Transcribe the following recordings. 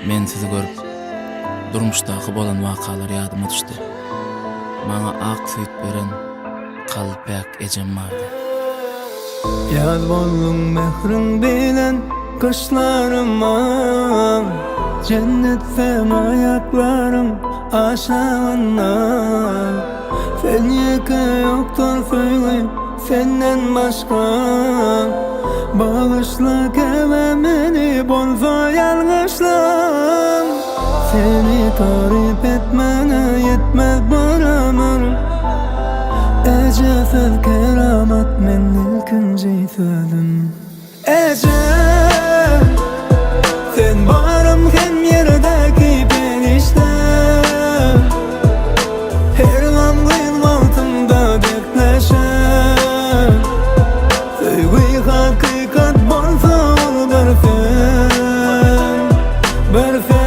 Men sizi görüp durmuşdaky bolan wakalar ýadyma düşdi. Maňa ak süýt beren kalpak ejem bardy. Ýad boldum mehriň bilen kışlaryma, cennetden ayaklarım aşağına. Sen yeke yoktur söyle senden başka. Bağışla kevemeni bolsa yalgışlam. Seni tarif etmene yetmez bir ömür. Ece söz keramat men ilkinci sözüm. Ece sen varım hem yerdeki benişte. Her gamgın altında dertleşen. Sevgi hakikat bolsa ol berfen, berfen.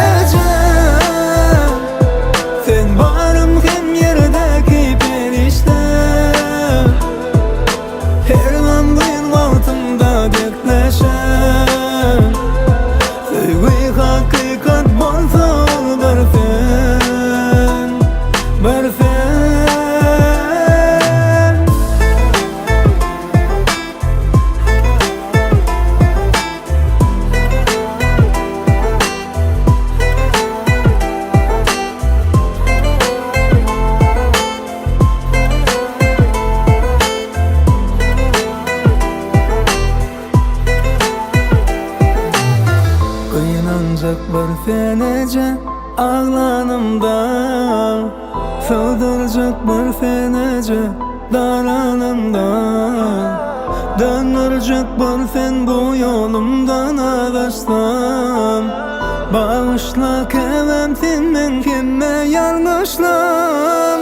Ece sen varım hem yerdeki benişte. Her gamgın altında dertleşen. Sevgi hakikat bolsa ol berfen, berfen. Kıyınancak bir fenece ağlanımda, sığdıracak bir fenece daranımda. Döndürecek bir fen bu yolumdan ağaçlam. Bağışla kevemsin men kime yanlışlam.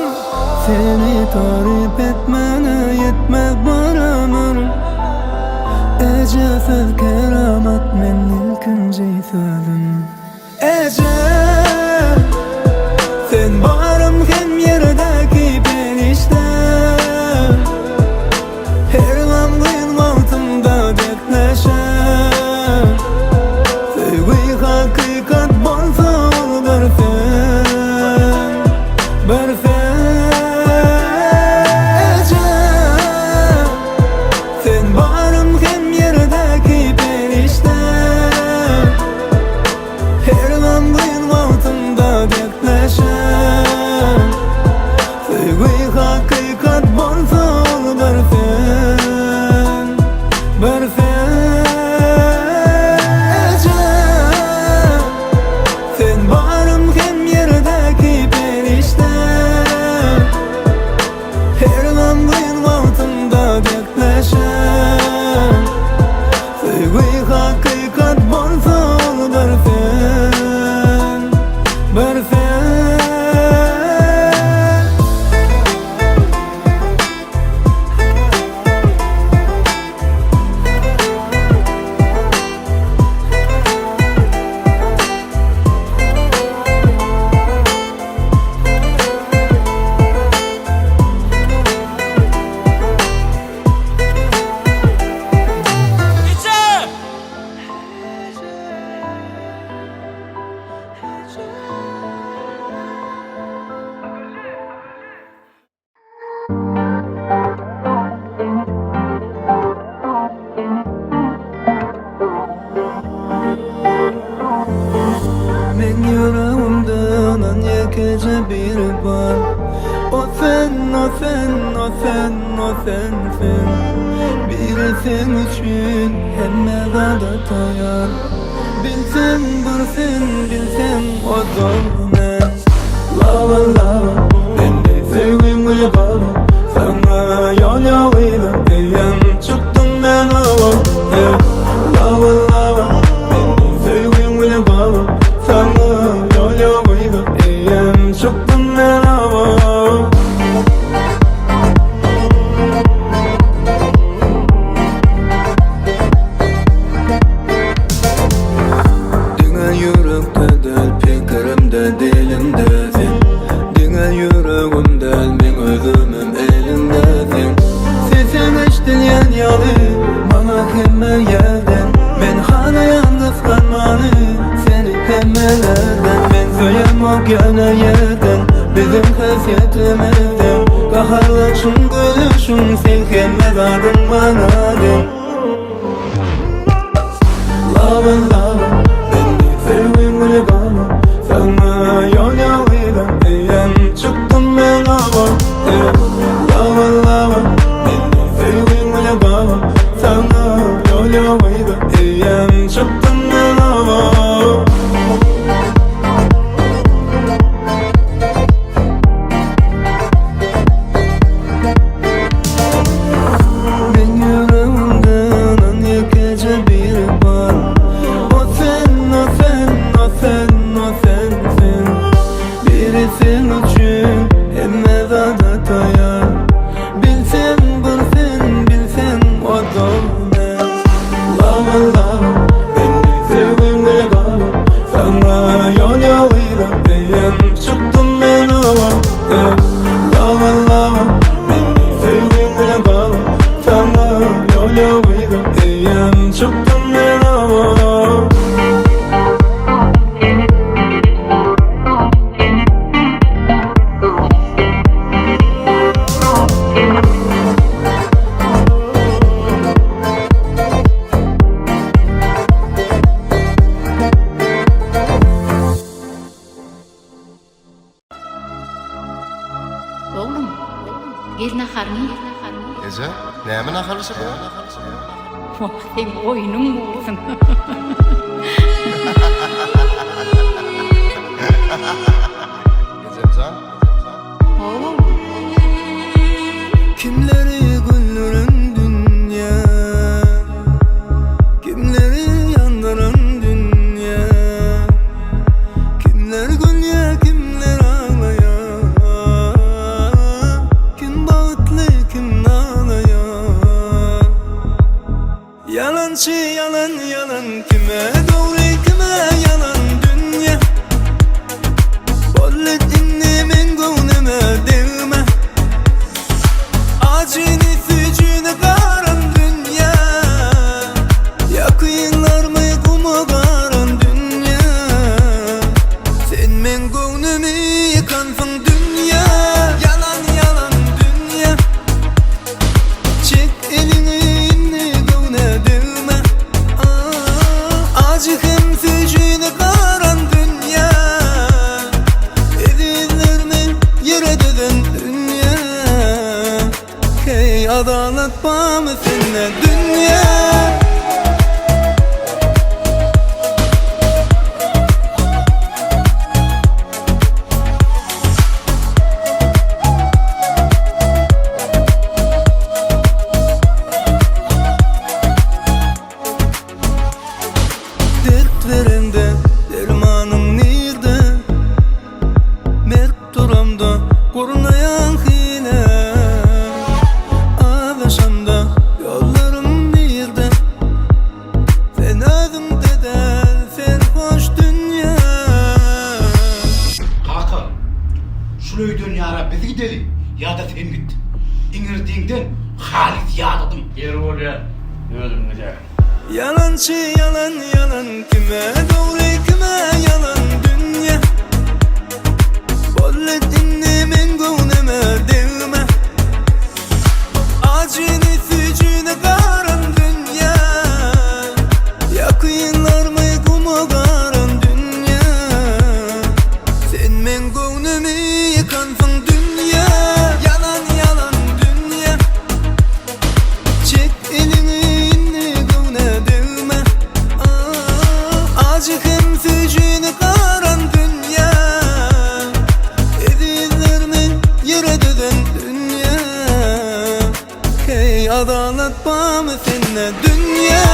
Seni tarif etmene yetmez bir ömür. Ece söz keramat men ilkinci sözüm. Ece sen varım hem yerdeki benişte. Her gamgın altında dertleşen. Sevgi hakikat bolsa ol berfen, berfen. Ece sen varım hem yerdeki benişte. Her gamgın altında dertleşen. Sevgi hakikat bolsa ol berfen, berfen. Ece sen varım hem yerdeki benişte. Her gamgın altında dertleşen. Sevgi hakikat bolsa ol berfen, berfen. Men yüreğimde anan yekece biri var. O sen, o sen, o sen, o sensin. Biri sen için hemme gada tayar. Bilsen bir sen, bilsen o zormen. Lava lava, ben de sevgimle bağlı. Sana yol yoluyla diyem çıktım ben hava. Lava lava, ben de sevgimle bağlı. Sana yol yoluyla diyem çıktım ben hava. Dine yürekte del, fikrimde dilimdesin. Dine yüreğimde ben özümüm elindesin. Sesin eştin yan yalı, bana kime yer. demelerden Ben soyamam yana yerden Bizim hasyetimizden Kaharlaşın gülüşün Sen gelmedin bana den Lava lava Beni sevdin bile bana Sana yol yoluyla Eğen çıktım ben hava Lava lava Beni sevdin bile bana Sana yol yoluyla Eğen çıktım ben hava Sen üçün emmez adataya Bilsen bilsen bilsen o dolme Lava lava beni sevdin de bana Sana yol yoluyla diyen çıktım ben hava Lava lava beni sevdin de bana Sana yol yoluyla diyen çıktım ben hava Oğlum, gel naharını. Ece, näme nahalyşy bu? Sen oyunun olsun. Ecemcan? Oğlum, Kimleri güldüren dünya Kimleri yandıran dünya Kimler gülüyor kimler ağlıyor Kim bağıtlı kim ağlıyor Yalancı yalan yalan Kime doğru kime yalan dünya Bollet inni men gönlüme değme Acını fücünü karan dünya Yakınlar mı kumu karan dünya Sen men gönlümü yıkansın dünya Yalan yalan dünya Çek elini inni gönle değme Acı hem fücünü karan dünya Edilir mi yere deden dünya Hey adalet var mı seninle dünya Dert verende dermanım nerede Mert duramda korunayan hile Ağlaşamda yollarım birde Sen özümde de serhoş dünya Kaka, şurayı dünyara biz gidelim ya da sen git. İngilizce'den Halit yağladım. Yer oraya öldüm güzel. Yalancı yalan yalan Kime doğru kime yalan dünya Bollet inni men gönlüme değme Acını fücünü karan dünya Yakınlar mı kumu karan dünya Sen men gönlümü yıkansın dünya Yalan yalan dünya Çek elini inni gönle değme Acı hem fücünü karan dünya Edilir mi yere deden dünya Hey adalet var mı seninle dünya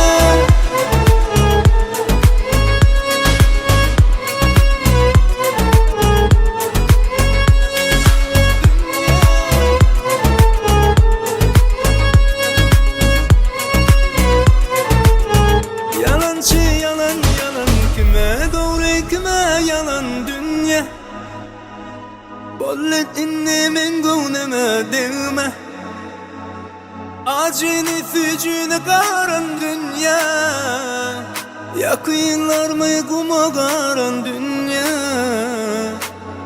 Yalancı yalan yalan Kime doğru kime yalan dünya Bollet inni men gönlüme değme Acını fücünü karan dünya Yakınlar mı kumagaran dünya,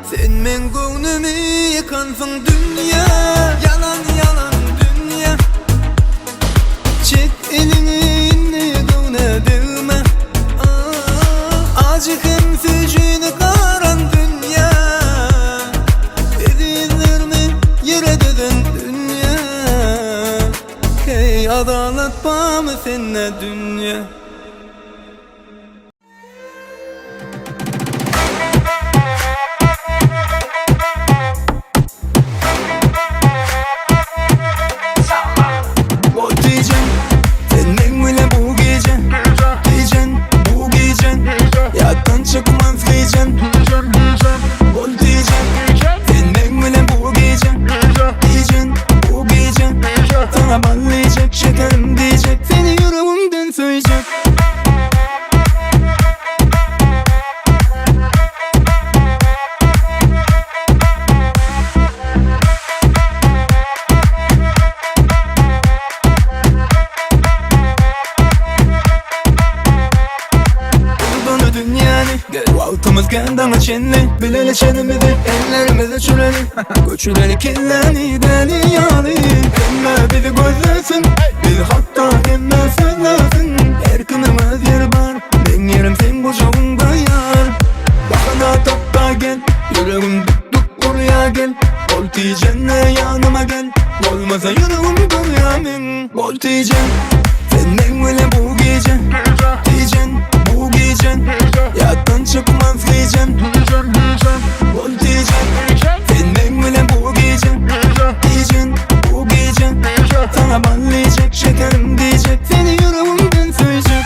sen men gönlümü yıkansın dünya. Yalan yalan dünya, çek elini inne gönle dilme. Acıkın fücünü karan dünya, edilir mi yere deden dünya. Hey adalet var mı seninle dünya? Ballayacak şekerim diyecek, seni yüreğimden söyleyecek. Bunu dünyanı gel altımız kendine çenli, bileli çenimizi ellerimize çürelim. Göçüleri kirleni deli yani. Emme bizi gözlesin, bir hatta emme söylesin. Erkınımız yer var, ben yerim sen kucağında yar. Bakana tapta gel, yüreğim duk oraya gel. Bol diyeceğine yanıma gel, olmasa yüreğim duyamın. Bol diyeceğim, senden öyle bu gece. Diyeceğim, bu gece yattan çıkmaz diyeceğim. Bol diyeceğim, senden öyle bu gece. Diyeceğim, bu gece sana ballayacak şekerim diyecek, seni yüreğimden söyleyecek.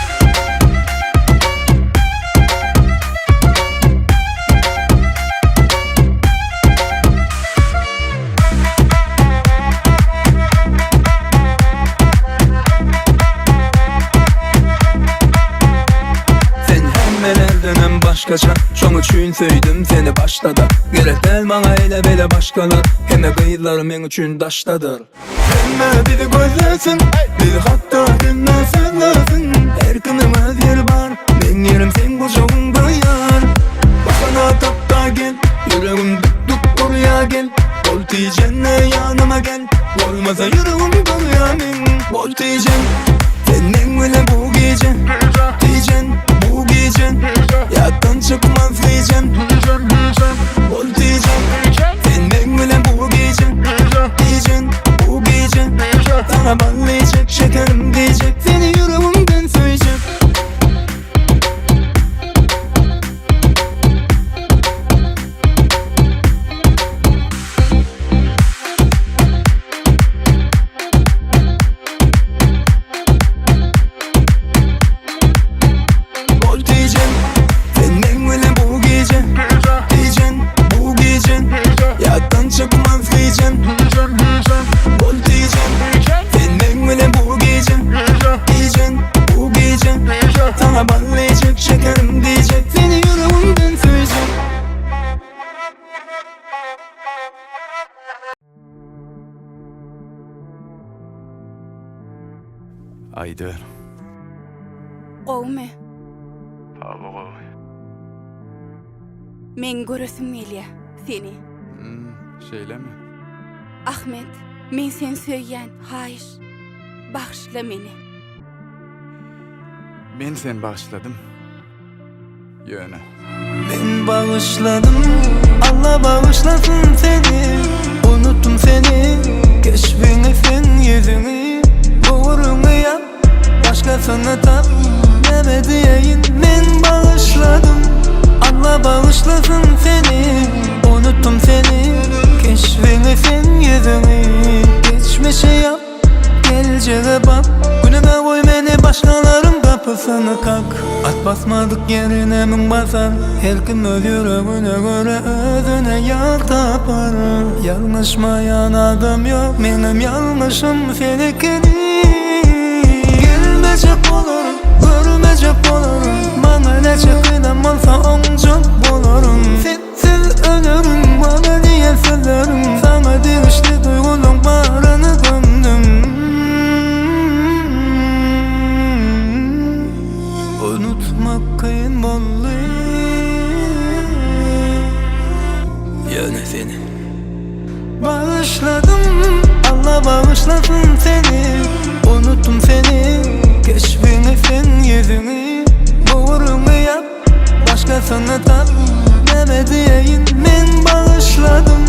Sen hemmelerden hem başkaca, şoň üçin söýdüm seni baştada. Gerek del bana ele bele başkalar, hemme kıyılar men üçün daştadır. Hemme bizi gözlesin, bir hatta hemme söylesin. Erkınımız yer var, ben yerim sen kucağında yar. Bakana tapta gel, yüreğim duk oraya gel. Bol diyeceğine yanıma gel, olmasa yüreğim duyamın. Bol diyeceğim, senden öyle bu gece. Diyeceğim, bu gece yattan çıkmaz diyeceğim. Bol diyeceğim, senden öyle bu gece. Diyeceğim, bu gece sana ballayacak şekerim diyecek, seni yüreğimden söyleyecek. Bol diyeceğim, senden öyle bu gece. Diyeceğim, bu gece yattan çıkmaz diyeceğim. Bol diyeceğim, senden öyle bu gece. Diyeceğim, bu gece sana ballayacak şekerim diyecek, seni yüreğimden söyleyecek. Aydın. Qowmy, Abi koy. men göresim gelýär seni. Şeyle mi? Ahmet, men sen söýýän hayır. Bagşla meni. Ben sen bağışladım. Yöne. Ben bağışladım, Allah bağışlasın seni. Unuttum seni, keşfini sen yüzünü. Doğrunu yap, başkasını tap, deme diyeyim. Ben bağışladım, Allah bağışlasın seni. Unuttum seni, keşfini sen yüzünü. Geçmişe yap, geleceğe bak. Günüme koy beni, başkalarım kapısını kalk. At basmadık yerine min basar. Her kim öz yüreğine göre özüne yar tapar. Yanlışmayan adam yok, benim yanlışım senikini. Gelmeyecek olurum, görmeyecek olurum. Bana ne çıkıydam olsa oncuk bulurum. Sensiz ölürüm, bana diye sözlerim. Sana dirişli duyguluk bağrını gömdüm. unutmak kıyın bolly. Yöne seni bağışladım, Allah bağışlasın seni. Unuttum seni, keşfini sen yüzünü. Doğrunu yap, başkasını tap deme diyeyim. Men bağışladım,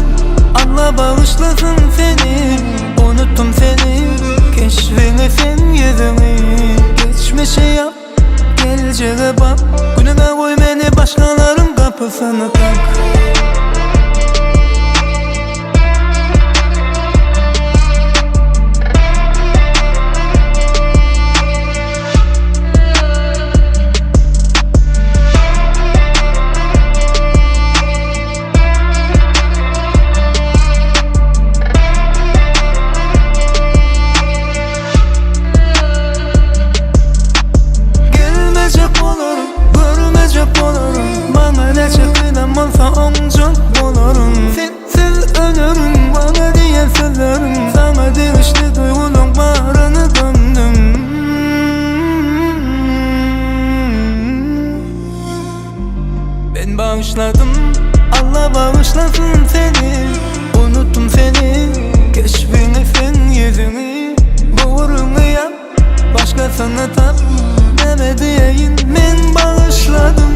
Allah bağışlasın seni. Unuttum seni, keşfini sen yüzünü. Geçmişi yap, geleceğe bak. Günüme koy beni, başkalarının kapısını tak. Ben bağışladım, Allah bağışlasın seni. Unuttum seni, keşfini sen yüzünü. Doğrunu yap, başkasını tap deme diyeyim. Ben bağışladım,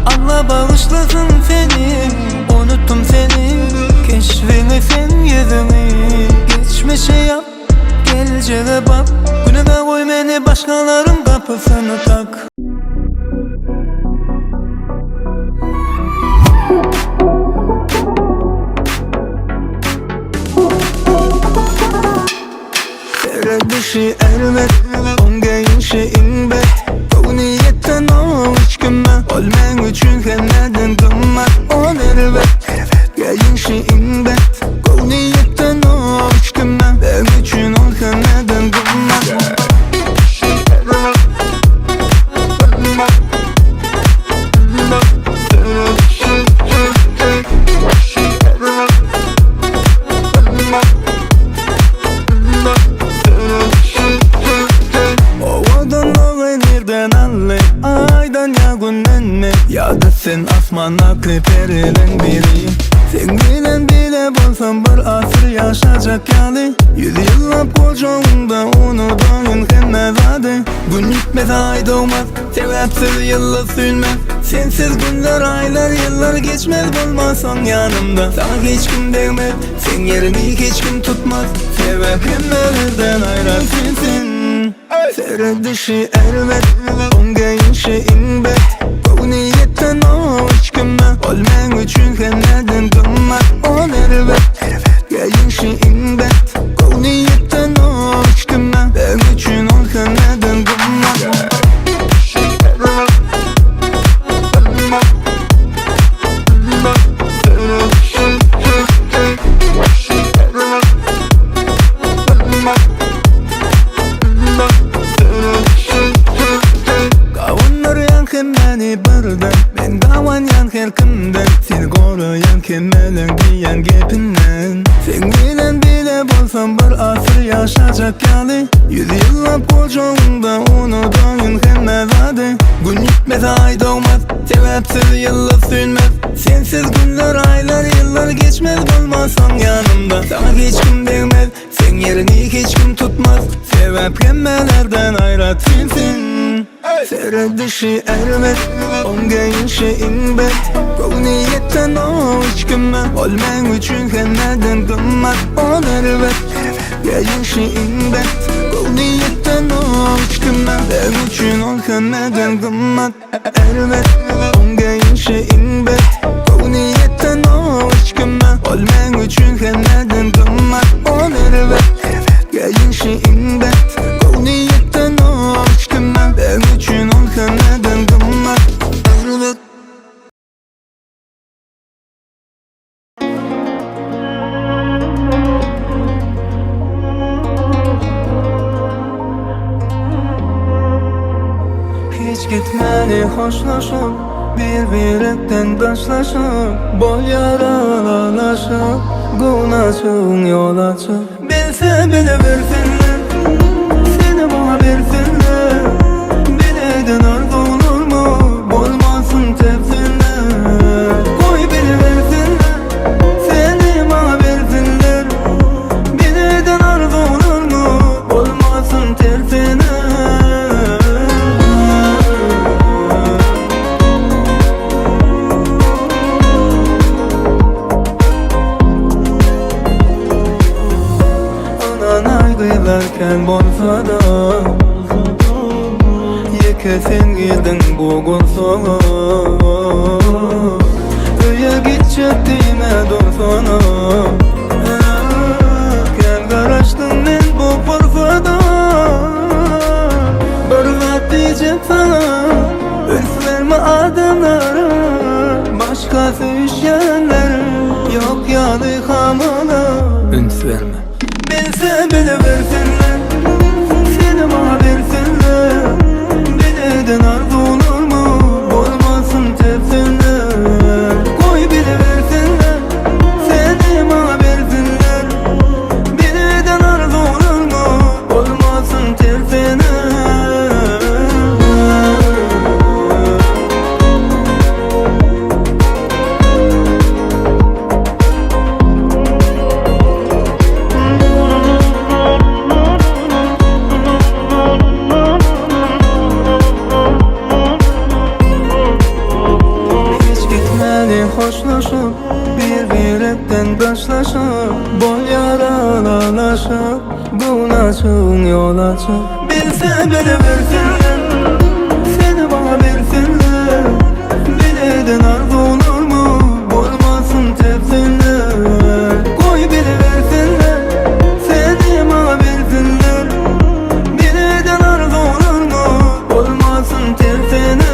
Allah bağışlasın seni. Unuttum seni, keşfini sen yüzünü. Geçmişi yap, geleceğe bak. Günüme koy beni, başkalarının kapısını tak. Dışı elbet, ongeyin şeyin be. O niyetten o hiç gümme. Olmen üçün kendin kımmat. On elbet, geyin şeyin be. O niyetten o hiç gümme. Ben üçün ol kendin kımmat. Ya da sen asmana kriperilen biri. Sen bilen bile bolsan bir asır yaşayacak yani. 100 yıllap kocağında onu dağın kemmezade. Gün gitmez ay doğmaz, sebepsiz yılla sülmez. Sensiz günler aylar yıllar geçmez, bulmasan yanımda. Sana hiç kim değmez, sen yerini hiç kim tutmaz. Sebep kemmelerden ayrar sensin. Sere dışı elbet, ongeyin şeyin be. Bu niyetten o hiç gümme. Olmen üçün kendin kımmat. On elbet, geyin şeyin be. Bu niyetten o hiç gümme. Ben üçün ol kendin kımmat. Beni birden, ben kavan yan herkimden. Seni koruyan kemelen giyen gepinden. Sen bilen bile bolsan bir asır yaşayacak yani. 100 yıllap kocağında onu dağın kemmezade. Gün gitmez ay doğmaz, sebepsiz yılla sülmez. Sensiz günler aylar yıllar geçmez, bulmasan yanımda. Sana hiç kim değmez, sen yerini hiç kim tutmaz. Sebep kemmelerden ayrat sensin. Sere dışı elbet, ongeyin şeyin be. Bu niyetten o hiç gümme. Olmen üçün kendin kımmat. On elbet, geyin şeyin be. Bu niyetten o hiç gümme. Ben üçün ol kendin kımmat. Elbet, ongeyin şeyin be. Bu niyetten o hiç gümme. Olmen üçün kendin kımmat. On elbet, geyin şeyin be. Bu niyetten o hiç gümme. Ben üçün ol kendin kımmat. Elbet. Hiç gitmeli hoşlaşıp, birbirekten başlaşıp, bol yaralaşıp, günahsın yol açıp. Bilse bile versinler, seni bana versinler. Bileydin arzu olur bildin bugün sana. Öye gidecektiğime dursana. Gel karıştın men bu fırfada. Bir diyeceğim sana, üstlerime adamlara. Başkası işyenler yok yani hamana. Üns verme. Bilse bile versinler, seni bana versinler. Bileden arzu olur mu, olmasın tepsinler. Koy bile versinler, seni bana versinler. Bileden arzu olur mu, olmasın tepsinler. Hoşlaşıp bir etten başlaşıp bol yaralanlaşıp buna çık yol açıp bilse bile versinler, seni bana versinler. Bileden arzu olur mu, olmasın tepsinler. Koy bile versinler, seni bana versinler. Bileden arzu olur mu, olmasın tepsinler.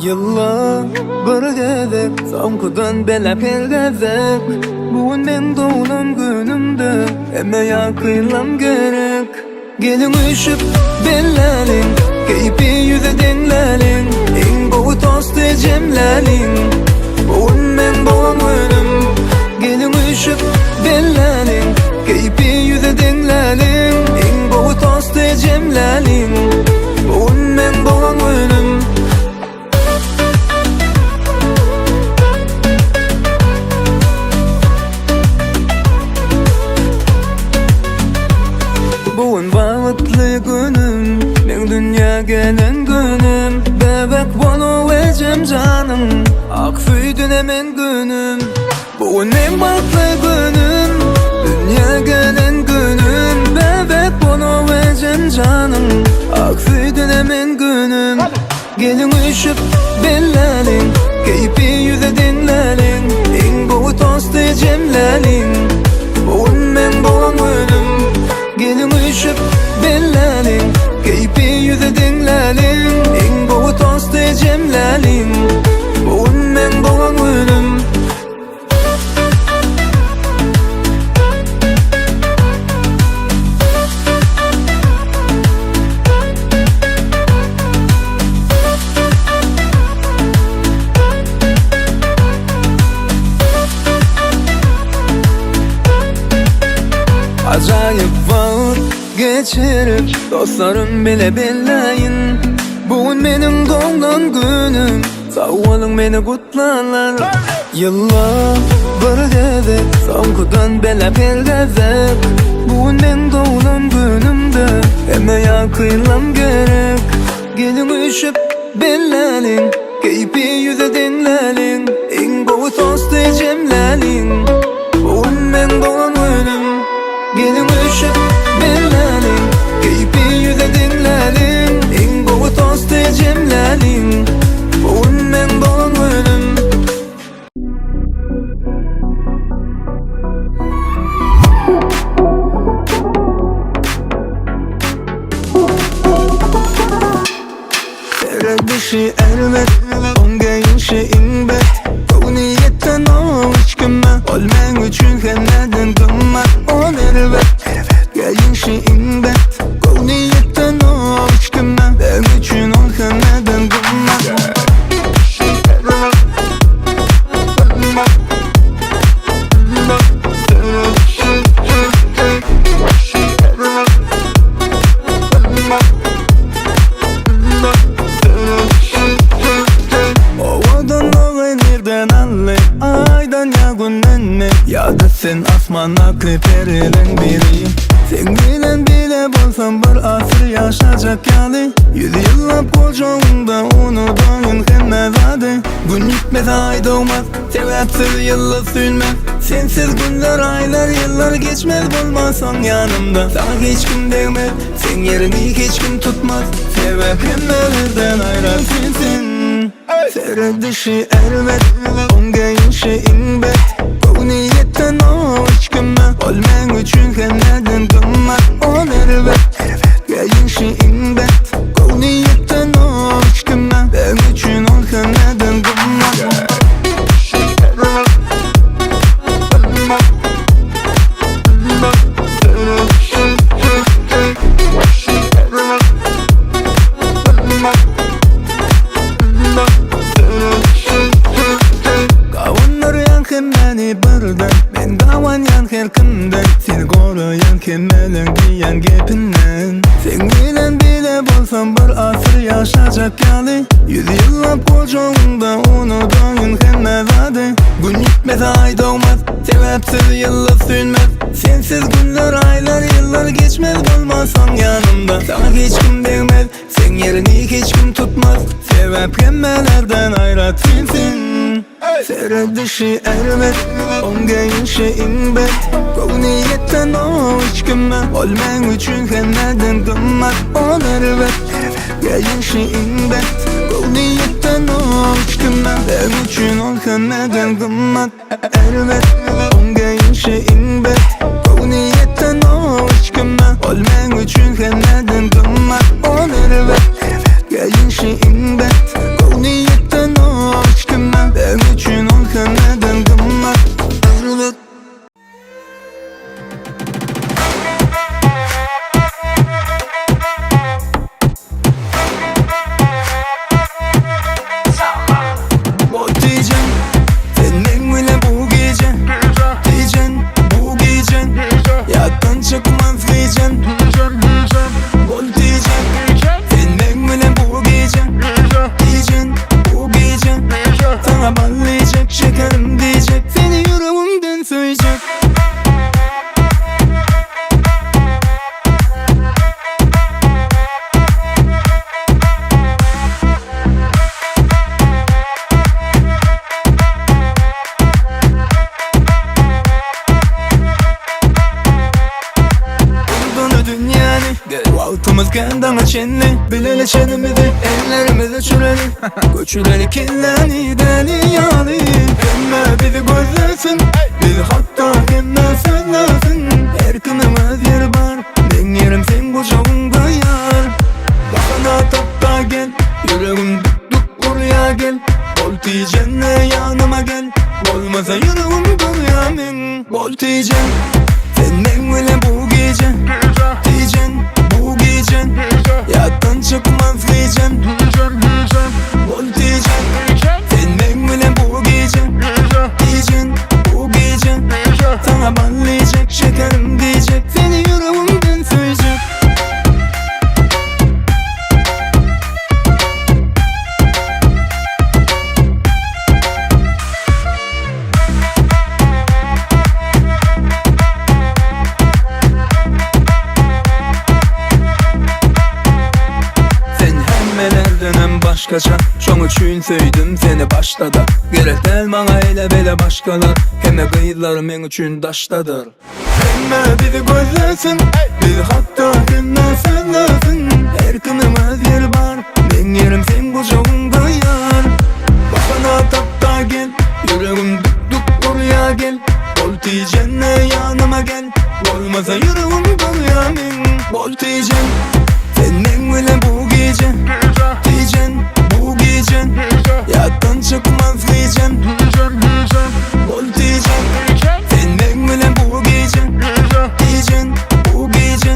Yıllar bir gezek, soňkudan belap elgezek. Bugün men doğulan günümde, emme ýakynlam gerek. Gelin üşüp bellärin, Keypi yüzü dinlerin İn boğu tostu cemlerin Boğun men boğun ölüm Gelin üşüp dinlerin Keypi yüzü dinlerin İn boğu tostu cemlerin Boğun men boğun ölüm Bugün bağıtlı günüm Men dünya gelen günüm Bebek boluvereceğim canım Ak süydün hemen günüm Bugün en bağıtlı günüm Dünya gelen günüm Bebek boluvereceğim canım Ak süydün hemen günüm Gelin üşüp bellerin Keyfi yüzü dinlerin En boğu tostu cemlerin Bugün men boğan ölüm Gelin üşüp bellerin Keyfi yüzü dinlerin En boğu tostu cemlerin Bugün men boğan ölüm Acayip vakit geçirip Dostlarım bile belleyin Bugün benim doğum günüm Sağ olun beni kutlarlar Yıllar bir gezek Savkudan bile belgezek Bugün ben doğum günümde Hemen kıyılam gerek Gelin üşüp bellerin Keyfi yüzü dinlerin En boğu tostu cemlerin Bugün ben doğum ölüm Gelin üşüp bellerin Keyfi yüzü dinlerin En boğu tostu cemlerin Bugün ben doğum ölüm Tere dişi elbet Onge yuşi inbet Bu niyetten o içkime Olmen üçün kendin kımmat On elbet Gelin şi inbet Bu niyetten o içkime Ben üçün ol kendin kımmat Ya da sen asmana kriperilen biri Sen bilen bile bolsam bir asır yaşayacak yani 100 yıllap kocağında onu doyun hemmezade Gün gitmez ay doğmaz Sebepsiz yılla sülmez Sensiz günler aylar yıllar geçmez Bulmasan yanımda Sana hiç kim değmez Sen yerini hiç kim tutmaz Sebep hemmelerden ayrar sensin Sere dişi elbet Onge yuşi inbet Bu niyetten o içkime Olmen üçün kendin kımmat On elbet Gelin şi inbet Bu niyetten o içkime Ben üçün ol kendin kımmat Beni birden Ben kavan yan her kimden Seni koruyan kemelin giyen gepinden Sen bilen bile bolsam bir asır yaşayacak yani 100 yıllap kocağında onu doyun hemmezade Gün gitmez ay doğmaz Sebepsiz yılla sülmez Sensiz günler aylar yıllar geçmez Bulmasan yanımda Sana hiç kim değmez Sen yerini hiç kim tutmaz Sebep hemmelerden ayrat sensin Sere dişi elbet Onge yuşi inbet Bu niyetten o içkime Olmen üçün kendin kımmat On elbet Gelin şi inbet Bu niyetten o içkime Ben üçün ol kendin kımmat Elbet Onge yuşi inbet Bu niyetten o içkime Olmen üçün kendin kımmat On elbet Gelin şi inbet Bu niyetten o içkime Ben üçün ol kendin kımmat Elbet kendana çenli Bileli çenimizi ellerimizi çüreli Göçüreli kirleni deli yani Emme bizi gözlesin Bizi hatta kendine söylesin Her günümüz yer var Ben yerim sen kucağında yar Bakana tapta gel Yüreğim duk buraya gel Bol diyeceğine yanıma gel Olmasa yüreğim buraya min Bol diyeceğim Senden öyle bu gece Diyeceksin bu gece Yattan çıkmaz diyeceksin Bol diyeceksin Senden öyle bu gece Diyeceksin bu gece Sana ballayacak şekerim diyecek Seni yüreğimden söyleyecek Başkaca Şoň üçin söýdüm seni baştada Gerek del maňa eyle bele başkalar Hemme gıýylar men üçin daştadır Hemme bizi gözlesin Bizi hatta hemme söylesin Her günümüz yer var Men yerim sen kucağında yar Bakana tapta gel Yüreğim duk buraya gel Bol diyeceğine yanıma gel Olmasa yüreğim buraya min Bol diyeceğim Senden öyle bu gece Diyeceksin bu gece Yattan çıkmaz diyeceksin Bol diyeceksin Senden öyle bu gece Diyeceksin bu gece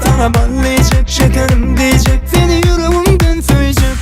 Sana ballayacak şekerim diyecek Seni yüreğimden söyleyecek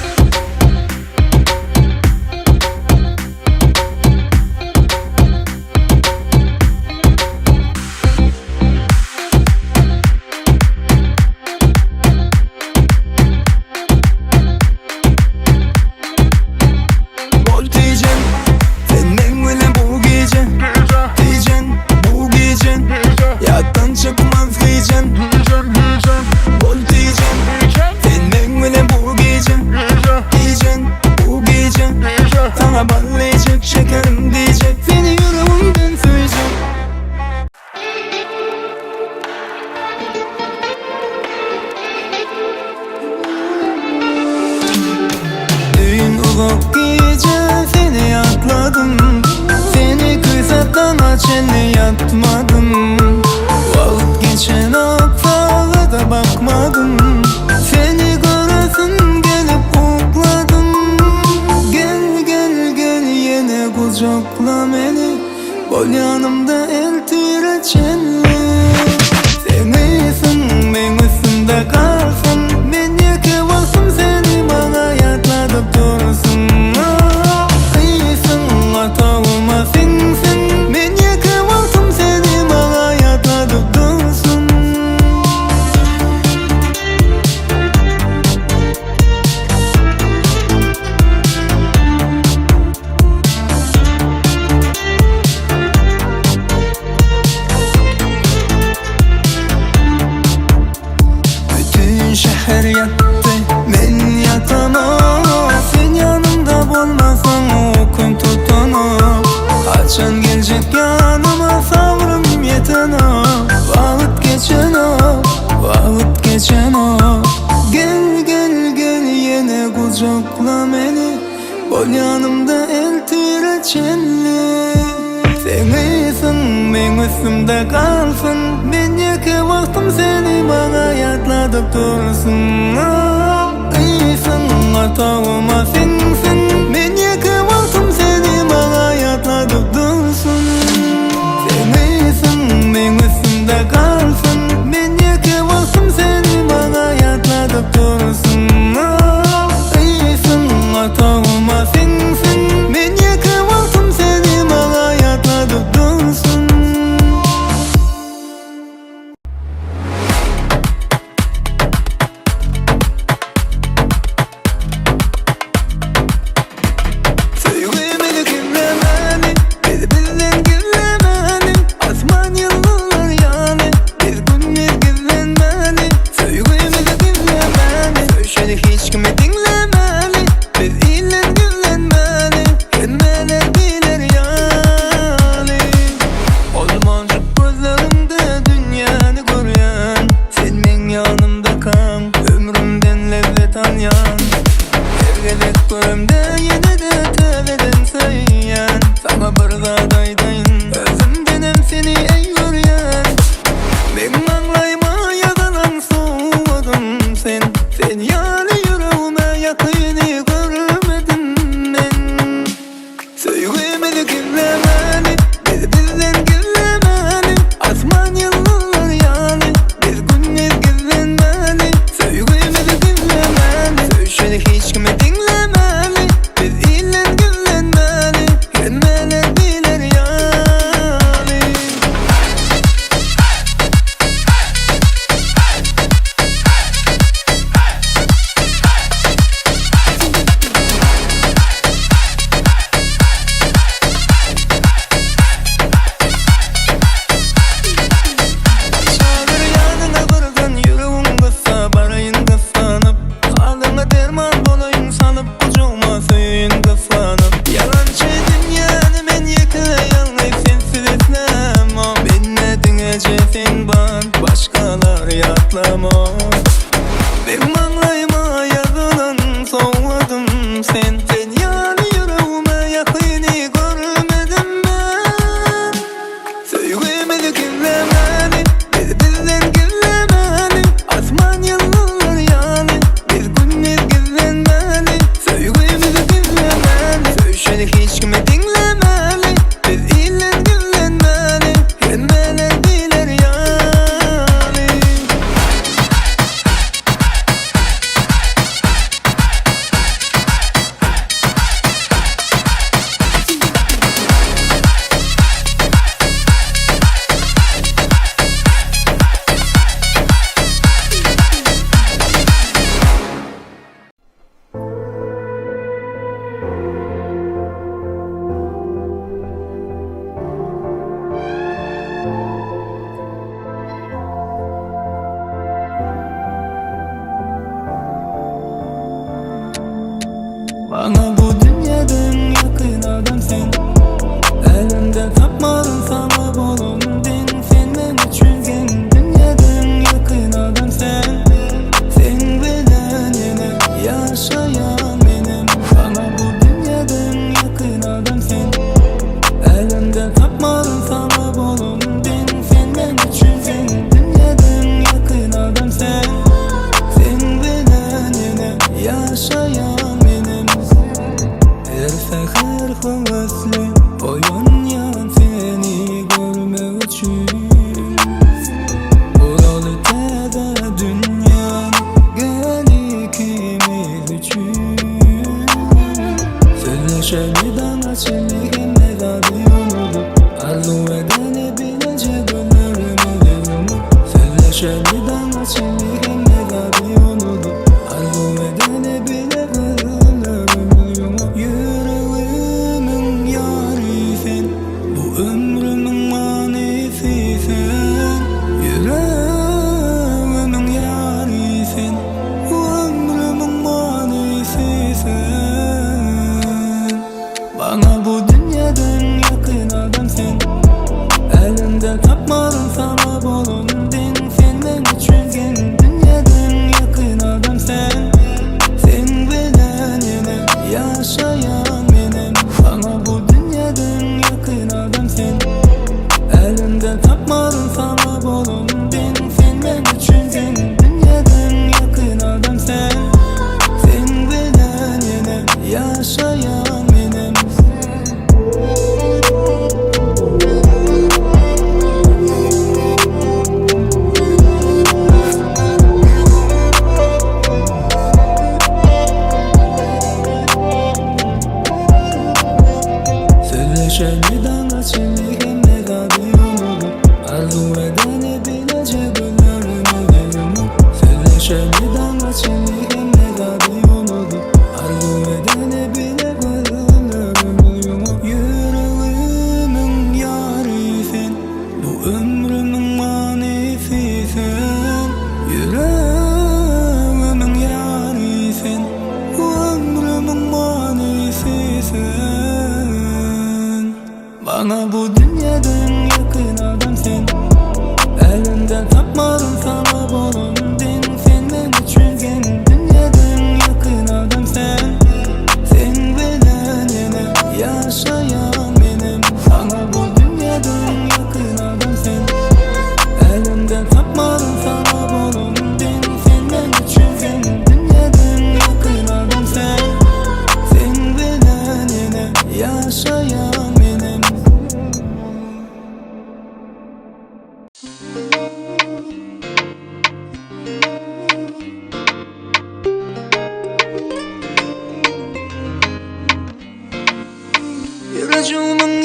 Sana ballayacak şekerim diyecek Seni yüreğimden söyleyecek Düğün ulup gece seni atladım Seni kıysattan açeni yatmadım Vakit geçen aksağa da bakmadım Seni göresin gelip ukladım Kucakla beni Bol yanımda el tireçenli Sen iyisin ben üstümde kalsın Ben yeke baktım seni bana yatladıp dursun İyisin atağıma sensin Ben yeke baktım seni bana yatladıp dursun Şehir yattı, men yatamam Sen yanımda bolmasan o gün tutanam Açan gelecek yanıma sabrım yetenam Vakit geçen o, vakit geçen o Gel gel gel yine kucakla beni Bol yanımda el tireçenli Sen iyisin ben üstümde kalsın Ben yeke baktım seni bana yatladıp dursun İyisin atağıma sensin Ben yeke baktım seni bana yatladıp dursun Sen iyisin ben üstümde kalsın Ben yeke baktım seni bana yatladıp dursun İyisin atağıma sensin Ben yeke baktım seni bana yatladıp dursun Gelip görümde yine de teveden sayyan Sana bir zadaydayın Özümdenem seni ey yürüyen Ben anlayma yadanan soğudum sen Sen yani yüreğime yakını görmedim ben Söyleyemedi güllemeli Bizden güllemeli Asman yıllar yani Biz günler güllenmeli Söyleyemedi güllemeli Söyleyeni hiç kime dinlemeli Biz iyiler güllenmeli Gelmeler bilir yani Çağır yanına vardan yüreğim kısa barayın kıslanıp Ağzına derman dolayın sanıp kucağıma söyün kıslanıp Yalancı dünyanı men yıkayalım sensiz esnemem Benne dünece sen ban başkalar yatlama Benim anlayma yazılan soğudum sen Sen yani yüreğime yakını görmedim ben Söyleyemedi güllemeli Bizden güllemeli Asman yıllar yani Biz günler güllenmeli Söyleyemedi güllemeli Söyleyeni hiç kime dinlemeli Biz iyiler güllenmeli Gelmeler bilir yani Bana bu dünyadan yakın adam sen Elimde tapmadın sana bolumdun Sen ben üçünden dünyadan yakın adam sen Sen bilen yine yaşayan benim Bana bu dünyadan yakın adam sen Elimde tapmadın sana bolumdun Sen ben üçünden dünyadan yakın adam sen Sen bilen yine yaşayan her seher havaslı oyanyan seni görmek için Buralı teda dünyanın gel ikimiz için Sözleşemeden açılırken mezadı yolunu Arzu edene bilecek gönlümü Sözleşemeden açılırken mezadı yolunu Arzu edene bile Yüreğimin yâri sen Bu ömrümün manisi sen Yüreğimin yâri sen Bu ömrümün manisi sen Bana bu dünyadan yakın adam sen Elimde tapmadın sana bolumdun Sen ben üçünden dünyadan yakın adam sen Sen bilen yine yaşayan benim Bana bu dünyadan yakın adam sen Elimde tapmadın sana bolumdun Sen ben üçünden dünyadan yakın adam sen Sen bilen yine yaşayan benim Sözleşemeden açılırken mezadı yolunu Arzu edene bilecek gönlümü Sözleşemeden açılırken mezadı yolunu Arzu edene bile gönlümü Yüreğimin yâri sen Bu ömrümün manisi sen Yüreğimin yâri sen Bu ömrümün manisi sen Bana bu dünyadan yakın adam sen Elimde tapmadın sana bolumdun Sen ben üçünden dünyadan yakın adam sen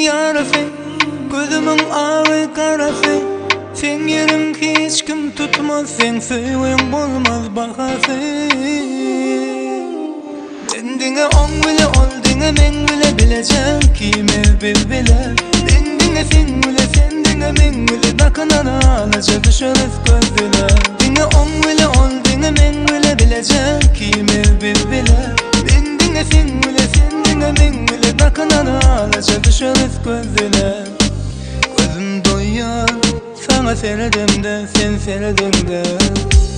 yarası, gözümün ağı karası. Sen yerim hiç kim tutmaz, sen söyleyin bulmaz bahası. Dendine on bile ol, dine men bile bilecek kime bir bile. Dendine sen bile, sen dine men bile, bakınana alaca düşeriz gözüne. Dine on bile ol, dine men bile bilecek kime bir bile. Dendine sen bile, sen dine men bile, bakınana alaca düşeriz gözüne. Gözüm doyar sana seyredimde, sen seyredimde.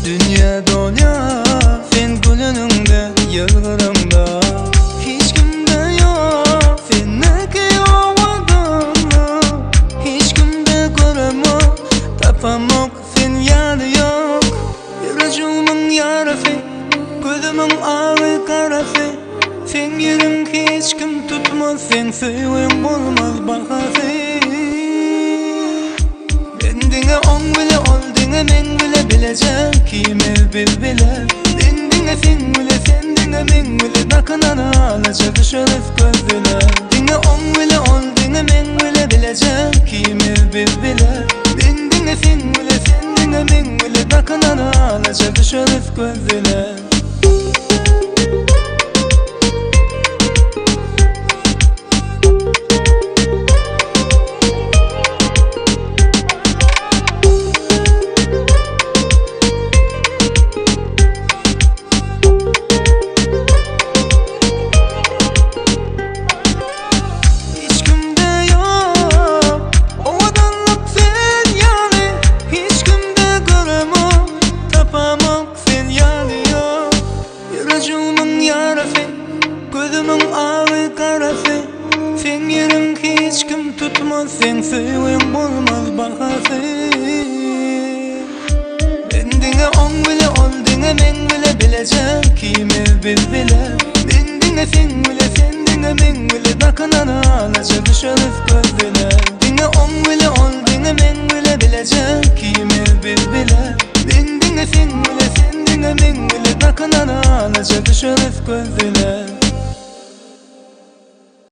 Dünya doya sen gülünümde, yıllarımda. Hiç kimde yok sendeki ovadımda. Hiç kimde göremem, tapamok sen yanı yok. Yüreğimin yarası, gözümün ağı karası. Sen yerim hiç kim tutmaz, sen söyleyin bulmaz bahası. Dendine on bile ol, dine men bile bilecek kime bir bile. Dendine sen bile, sen dine men bile, bakınana alaca düşeriz gözüne. Dine on bile ol, dine men bile bilecek kime bir bile. Dendine sen bile, sen dine men bile, bakınana alaca düşeriz gözüne. Gözümün ağı karası, sen yerim hiç kim tutmaz, sen söyleyin bulmaz bahası. Dendine on bile ol, dine men bile bilecek kime bir bile. Dendine sen bile, sen dine men bile, bakınana alaca düşeriz gözüne. Dine on bile ol, dine men bile bilecek kime bir bile. Dendine sen bile, sen dine men bile, bakınana alaca düşeriz gözüne.